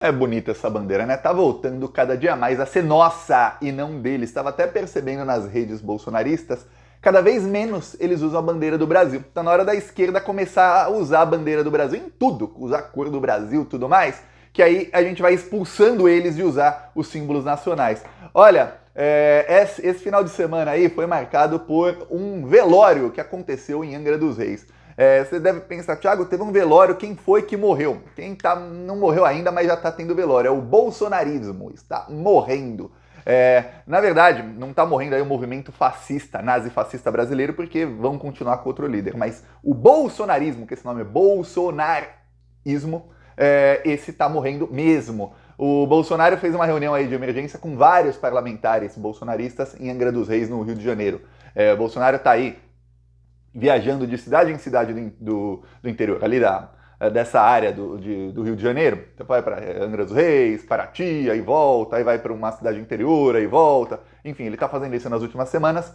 É bonita essa bandeira, né? Tá voltando cada dia mais a ser nossa e não deles. Estava até percebendo nas redes bolsonaristas, cada vez menos eles usam a bandeira do Brasil. Tá na hora da esquerda começar a usar a bandeira do Brasil em tudo, usar a cor do Brasil e tudo mais, que aí a gente vai expulsando eles de usar os símbolos nacionais. Olha, esse final de semana aí foi marcado por um velório que aconteceu em Angra dos Reis. Você deve pensar, Thiago, teve um velório, quem foi que morreu? Não morreu ainda, mas já está tendo velório. É o bolsonarismo, está morrendo. Na verdade, não está morrendo aí o movimento fascista, nazi-fascista brasileiro, porque vão continuar com outro líder. Mas o bolsonarismo, que esse nome é bolsonarismo, esse está morrendo mesmo. O Bolsonaro fez uma reunião aí de emergência com vários parlamentares bolsonaristas em Angra dos Reis, no Rio de Janeiro. O Bolsonaro está aí viajando de cidade em cidade do interior, ali dessa área do Rio de Janeiro. Então vai para Angra dos Reis, Paraty, aí volta, aí vai para uma cidade interior, aí volta. Enfim, ele está fazendo isso nas últimas semanas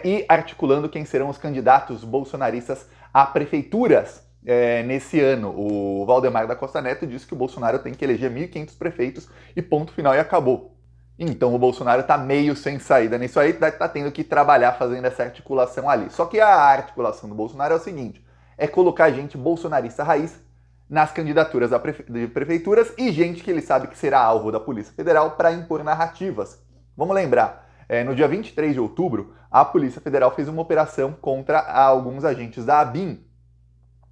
e articulando quem serão os candidatos bolsonaristas a prefeituras nesse ano. O Valdemar da Costa Neto disse que o Bolsonaro tem que eleger 1.500 prefeitos e ponto final e acabou. Então o Bolsonaro está meio sem saída nisso aí, está tendo que trabalhar fazendo essa articulação ali. Só que a articulação do Bolsonaro é o seguinte, é colocar gente bolsonarista raiz nas candidaturas de prefeituras e gente que ele sabe que será alvo da Polícia Federal para impor narrativas. Vamos lembrar, no dia 23 de outubro, a Polícia Federal fez uma operação contra alguns agentes da ABIN,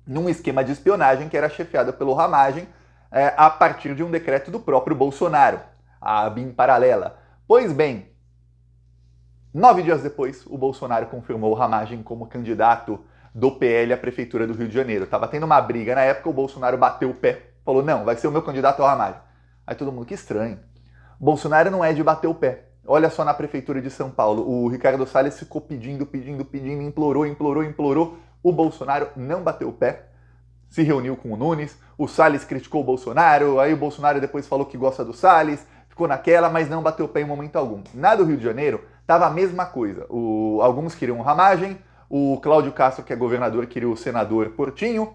num esquema de espionagem que era chefiado pelo Ramagem, a partir de um decreto do próprio Bolsonaro, a ABIN paralela. Pois bem, 9 dias depois, o Bolsonaro confirmou o Ramagem como candidato do PL à Prefeitura do Rio de Janeiro. Tava tendo uma briga na época, o Bolsonaro bateu o pé, falou, não, vai ser o meu candidato ao Ramagem. Aí todo mundo, que estranho. Bolsonaro não é de bater o pé. Olha só na Prefeitura de São Paulo, o Ricardo Salles ficou pedindo, implorou. O Bolsonaro não bateu o pé, se reuniu com o Nunes, o Salles criticou o Bolsonaro, aí o Bolsonaro depois falou que gosta do Salles, ficou naquela, mas não bateu o pé em momento algum. Na do Rio de Janeiro, tava a mesma coisa. Alguns queriam o Ramagem, o Cláudio Castro, que é governador, queria o senador Portinho,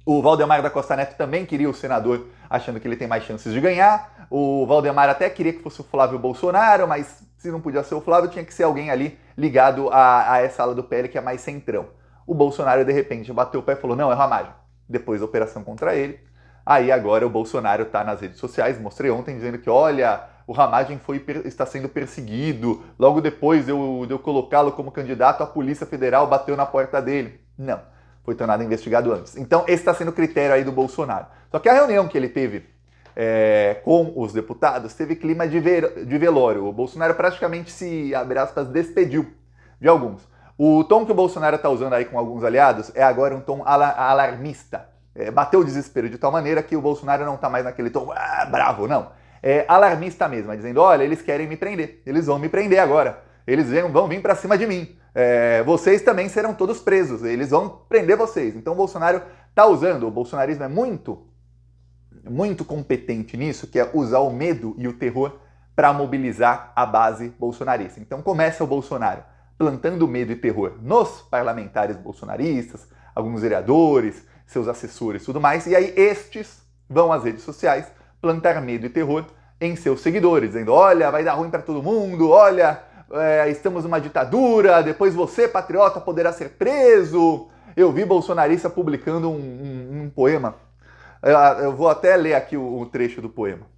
o Valdemar da Costa Neto também queria o senador, achando que ele tem mais chances de ganhar, o Valdemar até queria que fosse o Flávio Bolsonaro, mas se não podia ser o Flávio, tinha que ser alguém ali ligado a essa ala do PL que é mais centrão. O Bolsonaro, de repente, bateu o pé e falou, não, é Ramagem. Depois da operação contra ele. Aí agora o Bolsonaro está nas redes sociais, mostrei ontem, dizendo que, olha, o Ramagem está sendo perseguido, logo depois de eu colocá-lo como candidato, a Polícia Federal bateu na porta dele. Não, foi tornado investigado antes. Então esse está sendo o critério aí do Bolsonaro. Só que a reunião que ele teve com os deputados teve clima de velório. O Bolsonaro praticamente se, abre aspas, despediu de alguns. O tom que o Bolsonaro está usando aí com alguns aliados é agora um tom alarmista. Bateu o desespero de tal maneira que o Bolsonaro não está mais naquele tom bravo, não. É alarmista mesmo, dizendo, olha, eles querem me prender, eles vão me prender agora, eles vão vir para cima de mim, vocês também serão todos presos, eles vão prender vocês. Então o Bolsonaro está usando, o bolsonarismo é muito competente nisso, que é usar o medo e o terror para mobilizar a base bolsonarista. Então começa o Bolsonaro plantando medo e terror nos parlamentares bolsonaristas, alguns vereadores, seus assessores e tudo mais, e aí estes vão às redes sociais plantar medo e terror em seus seguidores, dizendo, olha, vai dar ruim para todo mundo, olha, estamos numa ditadura, depois você, patriota, poderá ser preso. Eu vi bolsonarista publicando um poema, eu vou até ler aqui o trecho do poema.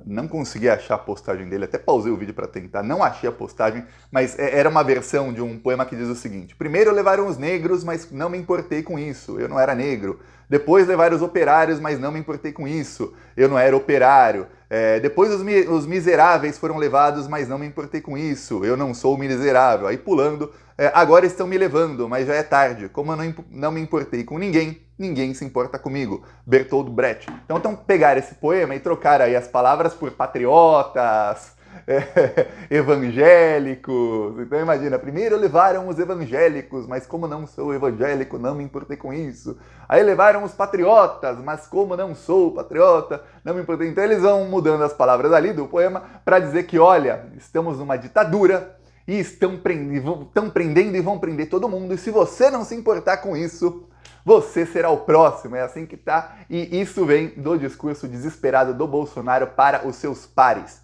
Não consegui achar a postagem dele, até pausei o vídeo para tentar, não achei a postagem, mas era uma versão de um poema que diz o seguinte: primeiro levaram os negros, mas não me importei com isso, eu não era negro. Depois levaram os operários, mas não me importei com isso, eu não era operário. Depois os miseráveis foram levados, mas não me importei com isso, eu não sou miserável. Aí pulando, agora estão me levando, mas já é tarde, como eu não me importei com ninguém, ninguém se importa comigo. Bertold Brecht. Então pegar esse poema e trocar aí as palavras por patriotas, evangélicos. Então imagina, primeiro levaram os evangélicos, mas como não sou evangélico, não me importei com isso. Aí levaram os patriotas, mas como não sou patriota, não me importei. Então eles vão mudando as palavras ali do poema para dizer que, olha, estamos numa ditadura e estão prendendo e vão prender todo mundo. E se você não se importar com isso, você será o próximo, é assim que tá, e isso vem do discurso desesperado do Bolsonaro para os seus pares.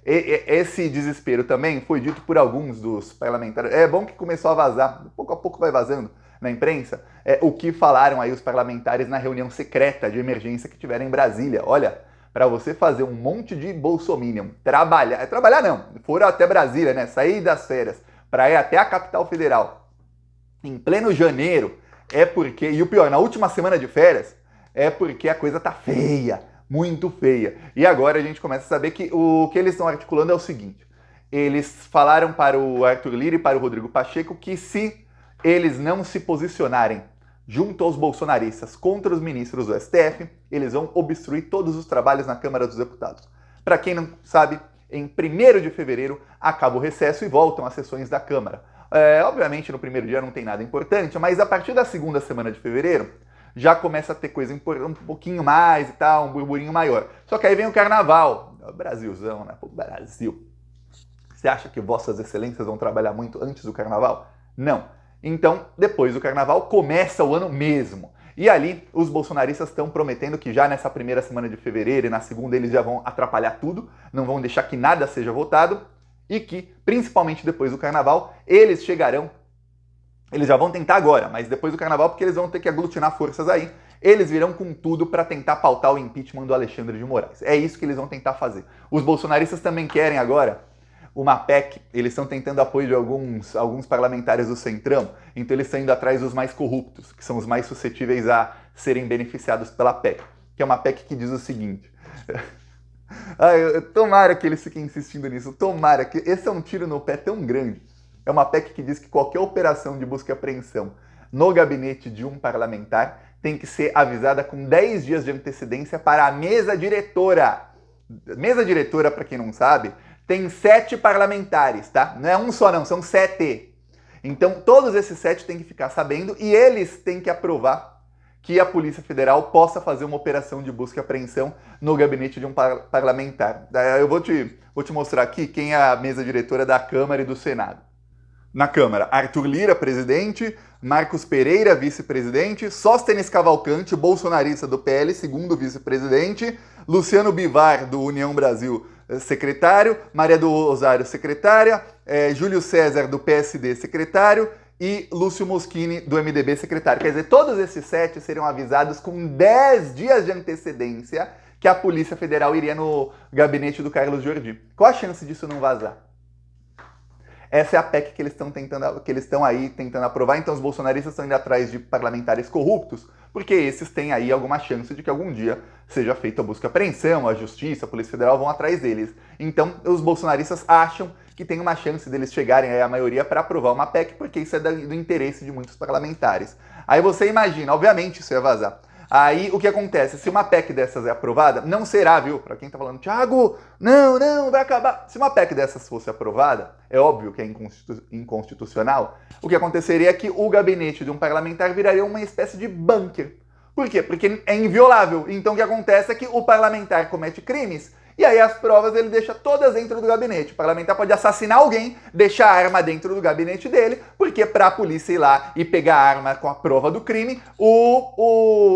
Esse desespero também foi dito por alguns dos parlamentares. É bom que começou a vazar, pouco a pouco vai vazando na imprensa, o que falaram aí os parlamentares na reunião secreta de emergência que tiveram em Brasília. Olha, para você fazer um monte de bolsominion trabalhar não, foram até Brasília, né, sair das férias, para ir até a capital federal, em pleno janeiro, porque, e o pior, na última semana de férias, é porque a coisa tá feia, muito feia. E agora a gente começa a saber que o que eles estão articulando é o seguinte: eles falaram para o Arthur Lira e para o Rodrigo Pacheco que se eles não se posicionarem junto aos bolsonaristas contra os ministros do STF, eles vão obstruir todos os trabalhos na Câmara dos Deputados. Para quem não sabe, em 1º de fevereiro acaba o recesso e voltam as sessões da Câmara. Obviamente no primeiro dia não tem nada importante, mas a partir da segunda semana de fevereiro já começa a ter coisa um pouquinho mais e tal, um burburinho maior. Só que aí vem o Carnaval, Brasilzão, né? Pô, Brasil. Você acha que vossas excelências vão trabalhar muito antes do Carnaval? Não. Então, depois do Carnaval, começa o ano mesmo. E ali, os bolsonaristas estão prometendo que já nessa primeira semana de fevereiro e na segunda eles já vão atrapalhar tudo, não vão deixar que nada seja votado e que, principalmente depois do Carnaval, eles chegarão. Eles já vão tentar agora, mas depois do Carnaval, porque eles vão ter que aglutinar forças aí, eles virão com tudo para tentar pautar o impeachment do Alexandre de Moraes. É isso que eles vão tentar fazer. Os bolsonaristas também querem agora uma PEC, eles estão tentando apoio de alguns parlamentares do Centrão, então eles estão indo atrás dos mais corruptos, que são os mais suscetíveis a serem beneficiados pela PEC, que é uma PEC que diz o seguinte... tomara que eles fiquem insistindo nisso, tomara que... Esse é um tiro no pé tão grande. É uma PEC que diz que qualquer operação de busca e apreensão no gabinete de um parlamentar tem que ser avisada com 10 dias de antecedência para a mesa diretora. Mesa diretora, para quem não sabe, tem 7 parlamentares, tá? Não é um só não, são 7. Então todos esses 7 têm que ficar sabendo e eles têm que aprovar que a Polícia Federal possa fazer uma operação de busca e apreensão no gabinete de um parlamentar. Eu vou te mostrar aqui quem é a mesa diretora da Câmara e do Senado. Na Câmara, Arthur Lira, presidente, Marcos Pereira, vice-presidente, Sóstenes Cavalcante, bolsonarista do PL, segundo vice-presidente, Luciano Bivar, do União Brasil, secretário, Maria do Rosário, secretária, Júlio César, do PSD, secretário, e Lúcio Moschini, do MDB, secretário. Quer dizer, todos esses 7 seriam avisados com 10 dias de antecedência que a Polícia Federal iria no gabinete do Carlos Jordi. Qual a chance disso não vazar? Essa é a PEC que eles estão aí tentando aprovar, então os bolsonaristas estão indo atrás de parlamentares corruptos, porque esses têm aí alguma chance de que algum dia seja feita a busca e apreensão, a justiça, a Polícia Federal vão atrás deles. Então os bolsonaristas acham que tem uma chance deles chegarem aí à maioria para aprovar uma PEC, porque isso é do interesse de muitos parlamentares. Aí você imagina, obviamente isso ia vazar. Aí o que acontece? Se uma PEC dessas é aprovada, não será, viu? Para quem tá falando, Thiago, não, vai acabar. Se uma PEC dessas fosse aprovada, é óbvio que é inconstitucional, o que aconteceria é que o gabinete de um parlamentar viraria uma espécie de bunker. Por quê? Porque é inviolável. Então o que acontece é que o parlamentar comete crimes e aí as provas ele deixa todas dentro do gabinete. O parlamentar pode assassinar alguém, deixar a arma dentro do gabinete dele, porque para a polícia ir lá e pegar a arma com a prova do crime,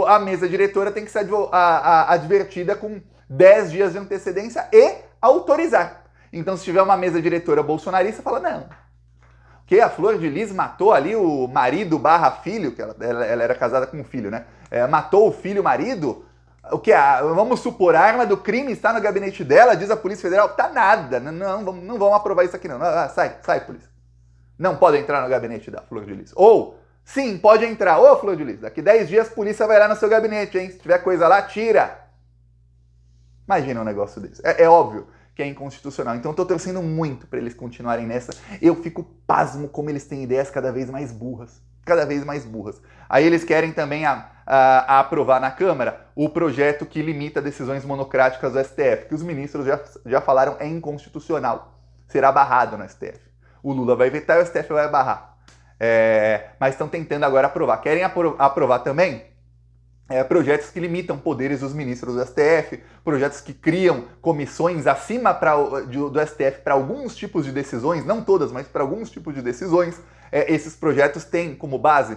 a mesa diretora tem que ser advertida com 10 dias de antecedência e autorizar. Então se tiver uma mesa diretora bolsonarista, fala, não, que a Flor de Lis matou ali o marido / filho, que ela era casada com um filho, né? Matou o filho, o marido... O que? Vamos supor, a arma do crime está no gabinete dela, diz a Polícia Federal. Tá nada, não vamos aprovar isso aqui não. Sai, polícia. Não pode entrar no gabinete da Flor de Lis. Ou, sim, pode entrar. Ô, Flor de Lis, daqui 10 dias a polícia vai lá no seu gabinete, hein? Se tiver coisa lá, tira. Imagina um negócio desse. É óbvio que é inconstitucional. Então eu tô torcendo muito para eles continuarem nessa. Eu fico pasmo como eles têm ideias cada vez mais burras. Aí eles querem também a aprovar na Câmara o projeto que limita decisões monocráticas do STF, que os ministros já falaram é inconstitucional, será barrado no STF. O Lula vai vetar e o STF vai barrar. Mas estão tentando agora aprovar. Querem aprovar também projetos que limitam poderes dos ministros do STF, projetos que criam comissões acima do STF para alguns tipos de decisões, não todas, mas para alguns tipos de decisões. Esses projetos têm como base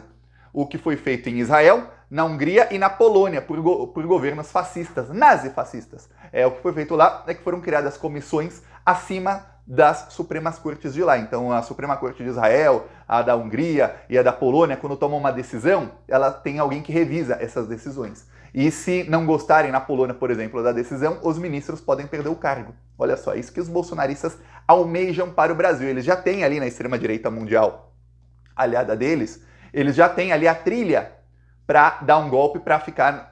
o que foi feito em Israel, na Hungria e na Polônia por governos fascistas, nazifascistas. O que foi feito lá é que foram criadas comissões acima das Supremas Cortes de lá. Então, a Suprema Corte de Israel, a da Hungria e a da Polônia, quando tomam uma decisão, ela tem alguém que revisa essas decisões. E se não gostarem, na Polônia, por exemplo, da decisão, os ministros podem perder o cargo. Olha só, isso que os bolsonaristas almejam para o Brasil. Eles já têm ali na extrema-direita mundial, aliada deles, eles já têm ali a trilha para dar um golpe, para ficar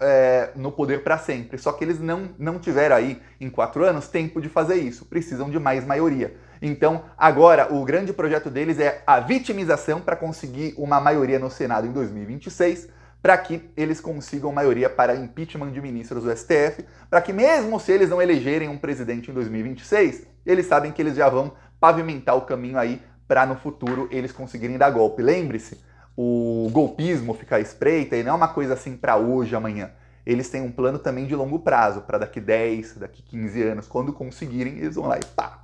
no poder para sempre. Só que eles não tiveram aí, em 4 anos, tempo de fazer isso. Precisam de mais maioria. Então, agora, o grande projeto deles é a vitimização para conseguir uma maioria no Senado em 2026, para que eles consigam maioria para impeachment de ministros do STF, para que mesmo se eles não elegerem um presidente em 2026, eles sabem que eles já vão pavimentar o caminho aí para no futuro eles conseguirem dar golpe. Lembre-se, o golpismo fica à espreita e não é uma coisa assim para hoje, amanhã. Eles têm um plano também de longo prazo, para daqui 10, daqui 15 anos. Quando conseguirem, eles vão lá e pá.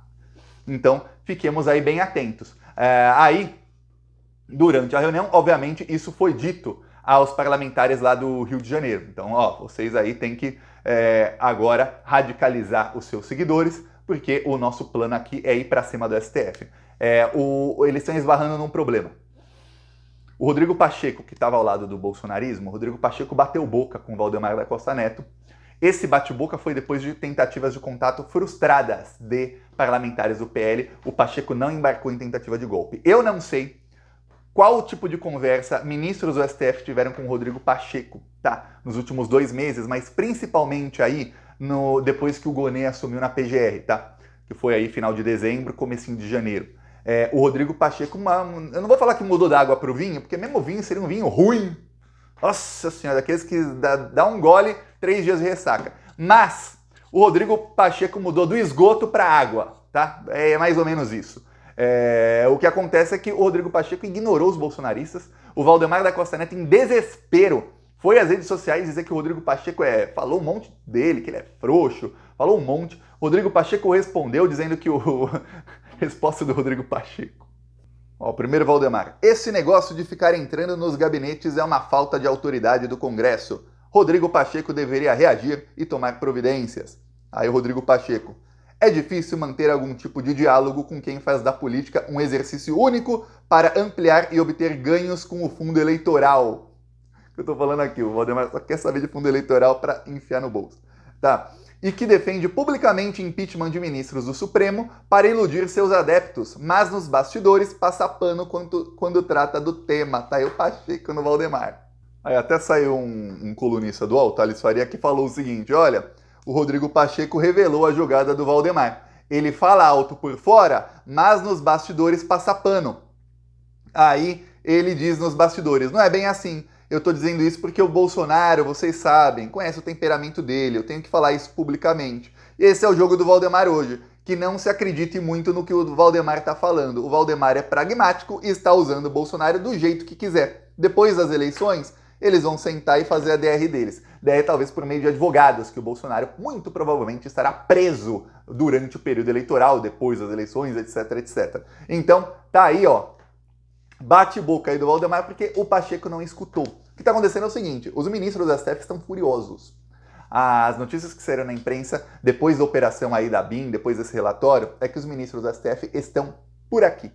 Então, fiquemos aí bem atentos. Aí, durante a reunião, obviamente, isso foi dito aos parlamentares lá do Rio de Janeiro. Então, vocês aí têm que agora radicalizar os seus seguidores, porque o nosso plano aqui é ir para cima do STF. Eles estão esbarrando num problema. O Rodrigo Pacheco, que estava ao lado do bolsonarismo, o Rodrigo Pacheco bateu boca com o Valdemar da Costa Neto. Esse bate-boca foi depois de tentativas de contato frustradas de parlamentares do PL. O Pacheco não embarcou em tentativa de golpe. Eu não sei qual tipo de conversa ministros do STF tiveram com o Rodrigo Pacheco, tá? Nos últimos 2 meses, mas principalmente aí depois que o Gonê assumiu na PGR, tá? Que foi aí final de dezembro, comecinho de janeiro. O Rodrigo Pacheco, eu não vou falar que mudou da água para o vinho, porque mesmo o vinho seria um vinho ruim. Nossa senhora, daqueles que dá um gole, 3 dias de ressaca. Mas o Rodrigo Pacheco mudou do esgoto para a água, tá? É mais ou menos isso. O que acontece é que o Rodrigo Pacheco ignorou os bolsonaristas. O Valdemar da Costa Neto, em desespero, foi às redes sociais dizer que o Rodrigo Pacheco falou um monte dele, que ele é frouxo, falou um monte. Rodrigo Pacheco respondeu dizendo que resposta do Rodrigo Pacheco. Primeiro Valdemar. Esse negócio de ficar entrando nos gabinetes é uma falta de autoridade do Congresso. Rodrigo Pacheco deveria reagir e tomar providências. Aí o Rodrigo Pacheco. É difícil manter algum tipo de diálogo com quem faz da política um exercício único para ampliar e obter ganhos com o fundo eleitoral. Eu tô falando aqui, o Valdemar só quer saber de fundo eleitoral para enfiar no bolso. Tá? E que defende publicamente impeachment de ministros do Supremo para iludir seus adeptos, mas nos bastidores passa pano quando trata do tema. Tá aí o Pacheco no Valdemar. Aí até saiu um colunista do UOL, Thales Faria, que falou o seguinte, olha, o Rodrigo Pacheco revelou a jogada do Valdemar. Ele fala alto por fora, mas nos bastidores passa pano. Aí ele diz nos bastidores, não é bem assim. Eu tô dizendo isso porque o Bolsonaro, vocês sabem, conhece o temperamento dele, eu tenho que falar isso publicamente. Esse é o jogo do Valdemar hoje, que não se acredite muito no que o Valdemar tá falando. O Valdemar é pragmático e está usando o Bolsonaro do jeito que quiser. Depois das eleições, eles vão sentar e fazer a DR deles. DR talvez por meio de advogados, que o Bolsonaro muito provavelmente estará preso durante o período eleitoral, depois das eleições, etc, etc. Então, tá aí, bate-boca aí do Valdemar, porque o Pacheco não escutou. O que está acontecendo é o seguinte, os ministros da STF estão furiosos. As notícias que saíram na imprensa, depois da operação aí da BIM, depois desse relatório, é que os ministros da STF estão por aqui.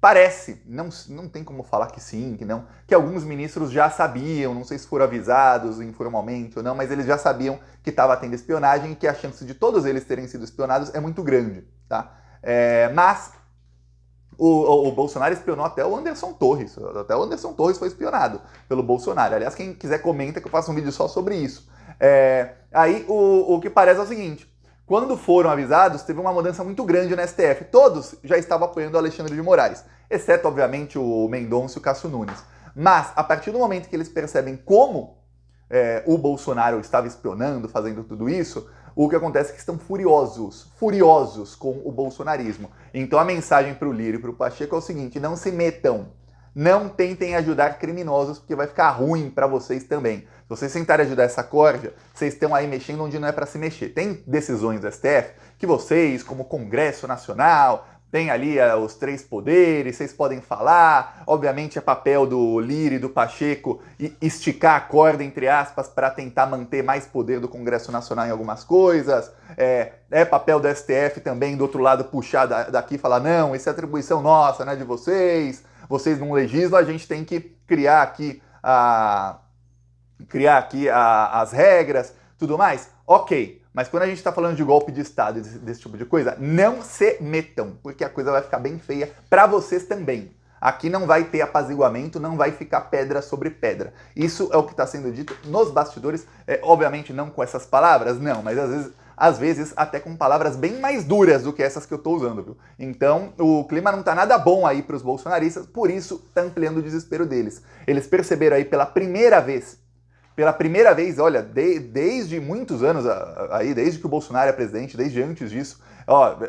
Parece, não tem como falar que sim, que não, que alguns ministros já sabiam, não sei se foram avisados informalmente ou não, mas eles já sabiam que estava tendo espionagem e que a chance de todos eles terem sido espionados é muito grande, tá? Mas o Bolsonaro espionou até o Anderson Torres. Até o Anderson Torres foi espionado pelo Bolsonaro. Aliás, quem quiser comenta que eu faço um vídeo só sobre isso. Aí o que parece é o seguinte. Quando foram avisados, teve uma mudança muito grande no STF. Todos já estavam apoiando o Alexandre de Moraes. Exceto, obviamente, o Mendonça e o Cássio Nunes. Mas, a partir do momento que eles percebem como o Bolsonaro estava espionando, fazendo tudo isso, o que acontece é que estão furiosos com o bolsonarismo. Então a mensagem para o Lírio e para o Pacheco é o seguinte, não se metam, não tentem ajudar criminosos, porque vai ficar ruim para vocês também. Se vocês tentarem ajudar essa corja, vocês estão aí mexendo onde não é para se mexer. Tem decisões do STF que vocês, como Congresso Nacional, tem ali os três poderes, vocês podem falar, obviamente é papel do Lira e do Pacheco esticar a corda, entre aspas, para tentar manter mais poder do Congresso Nacional em algumas coisas, é papel do STF também, do outro lado, puxar daqui e falar, não, isso é atribuição nossa, não é de vocês não legislam, a gente tem que criar aqui as regras, tudo mais, ok. Mas quando a gente está falando de golpe de Estado e desse tipo de coisa, não se metam, porque a coisa vai ficar bem feia para vocês também. Aqui não vai ter apaziguamento, não vai ficar pedra sobre pedra. Isso é o que está sendo dito nos bastidores, obviamente não com essas palavras, não, mas às vezes até com palavras bem mais duras do que essas que eu estou usando, viu? Então o clima não está nada bom aí para os bolsonaristas, por isso está ampliando o desespero deles. Eles perceberam aí pela primeira vez, olha, desde muitos anos, aí, desde que o Bolsonaro é presidente, desde antes disso,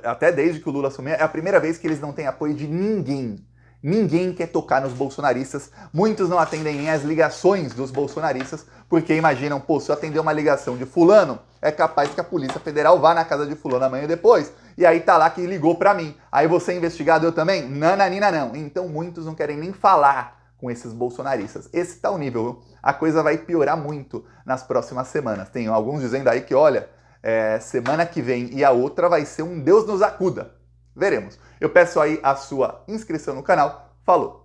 até desde que o Lula assumiu, é a primeira vez que eles não têm apoio de ninguém. Ninguém quer tocar nos bolsonaristas, muitos não atendem nem as ligações dos bolsonaristas, porque imaginam, pô, se eu atender uma ligação de fulano, é capaz que a Polícia Federal vá na casa de fulano amanhã depois, e aí tá lá que ligou pra mim. Aí você é investigado, eu também? Nananina não. Então muitos não querem nem falar com esses bolsonaristas. Esse tá o nível, viu? A coisa vai piorar muito nas próximas semanas. Tem alguns dizendo aí que, olha, semana que vem e a outra vai ser um Deus nos acuda. Veremos. Eu peço aí a sua inscrição no canal. Falou!